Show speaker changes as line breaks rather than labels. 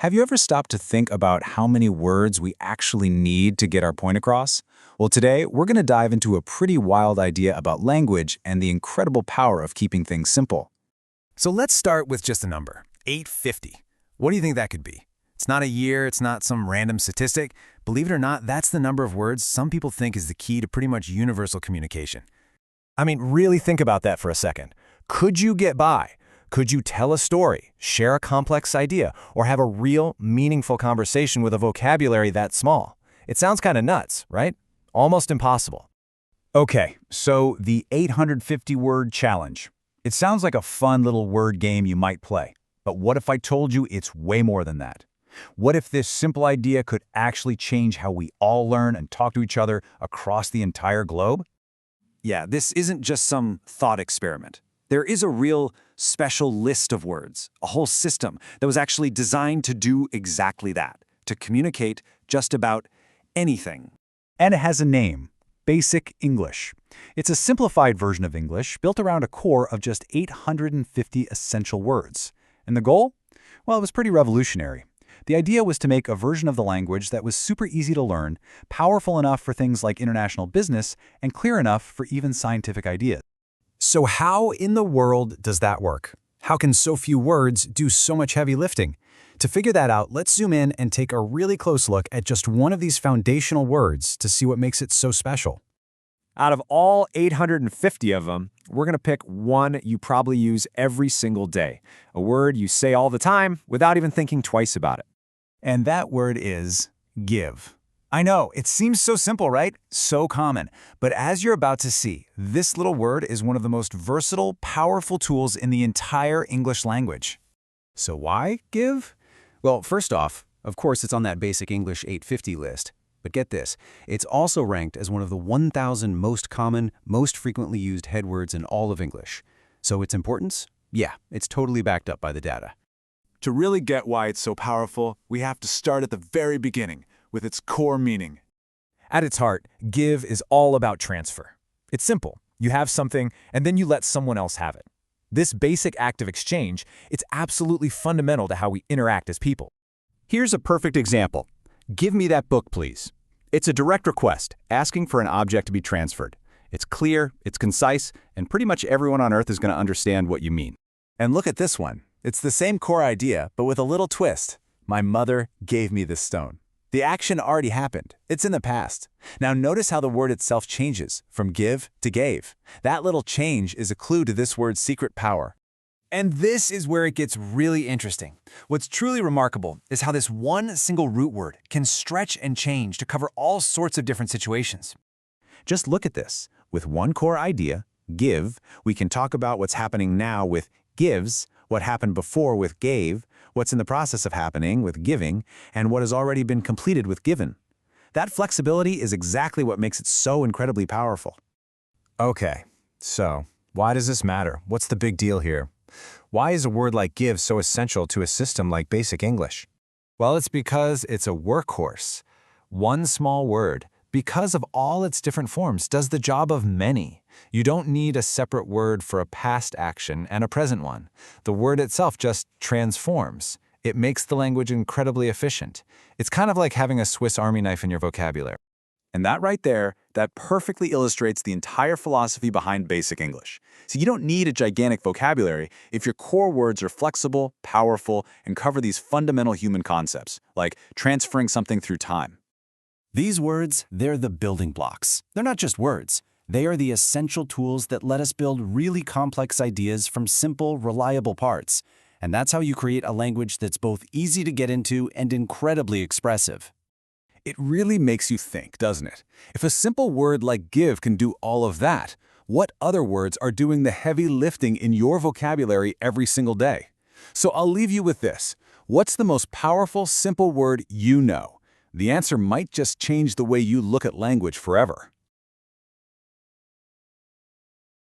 Have you ever stopped to think about how many words we actually need to get our point across? Well, today we're going to dive into a pretty wild idea about language and the incredible power of keeping things simple.
So let's start with just a number, 850. What do you think that could be? It's not a year, it's not some random statistic. Believe it or not, that's the number of words some people think is the key to pretty much universal communication. I mean, really think about that for a second. Could you get by? Could you tell a story, share a complex idea, or have a real, meaningful conversation with a vocabulary that small? It sounds kind of nuts, right? Almost impossible.
Okay, so the 850-word challenge. It sounds like a fun little word game you might play. But what if I told you it's way more than that? What if this simple idea could actually change how we all learn and talk to each other across the entire globe?
Yeah, this isn't just some thought experiment. There is a real special list of words, a whole system that was actually designed to do exactly that, to communicate just about anything.
And it has a name, Basic English. It's a simplified version of English built around a core of just 850 essential words. And the goal? Well, it was pretty revolutionary. The idea was to make a version of the language that was super easy to learn, powerful enough for things like international business, and clear enough for even scientific ideas.
So how in the world does that work? How can so few words do so much heavy lifting? To figure that out, let's zoom in and take a really close look at just one of these foundational words to see what makes it so special.
Out of all 850 of them, we're going to pick one you probably use every single day, a word you say all the time without even thinking twice about it.
And that word is give. I know, it seems so simple, right? So common. But as you're about to see, this little word is one of the most versatile, powerful tools in the entire English language. So why give?
Well, first off, of course it's on that Basic English 850 list. But get this, it's also ranked as one of the 1,000 most common, most frequently used headwords in all of English. So its importance? Yeah, it's totally backed up by the data.
To really get why it's so powerful, we have to start at the very beginning, with its core meaning.
At its heart, give is all about transfer. It's simple. You have something, and then you let someone else have it. This basic act of exchange, it's absolutely fundamental to how we interact as people.
Here's a perfect example. Give me that book, please. It's a direct request, asking for an object to be transferred. It's clear, it's concise, and pretty much everyone on Earth is going to understand what you mean.
And look at this one. It's the same core idea, but with a little twist. My mother gave me this stone. The action already happened. It's in the past. Now notice how the word itself changes, from give to gave. That little change is a clue to this word's secret power.
And this is where it gets really interesting. What's truly remarkable is how this one single root word can stretch and change to cover all sorts of different situations.
Just look at this. With one core idea, give, we can talk about what's happening now with gives, what happened before with gave, what's in the process of happening with giving, and what has already been completed with given. That flexibility is exactly what makes it so incredibly powerful.
Okay, so why does this matter? What's the big deal here? Why is a word like give so essential to a system like Basic English? Well, it's because it's a workhorse. One small word, because of all its different forms, does the job of many. You don't need a separate word for a past action and a present one. The word itself just transforms. It makes the language incredibly efficient. It's kind of like having a Swiss Army knife in your vocabulary.
And that right there, that perfectly illustrates the entire philosophy behind Basic English. So you don't need a gigantic vocabulary if your core words are flexible, powerful, and cover these fundamental human concepts, like transferring something through time.
These words, they're the building blocks. They're not just words. They are the essential tools that let us build really complex ideas from simple, reliable parts. And that's how you create a language that's both easy to get into and incredibly expressive.
It really makes you think, doesn't it? If a simple word like give can do all of that, what other words are doing the heavy lifting in your vocabulary every single day? So I'll leave you with this. What's the most powerful, simple word you know? The answer might just change the way you look at language forever.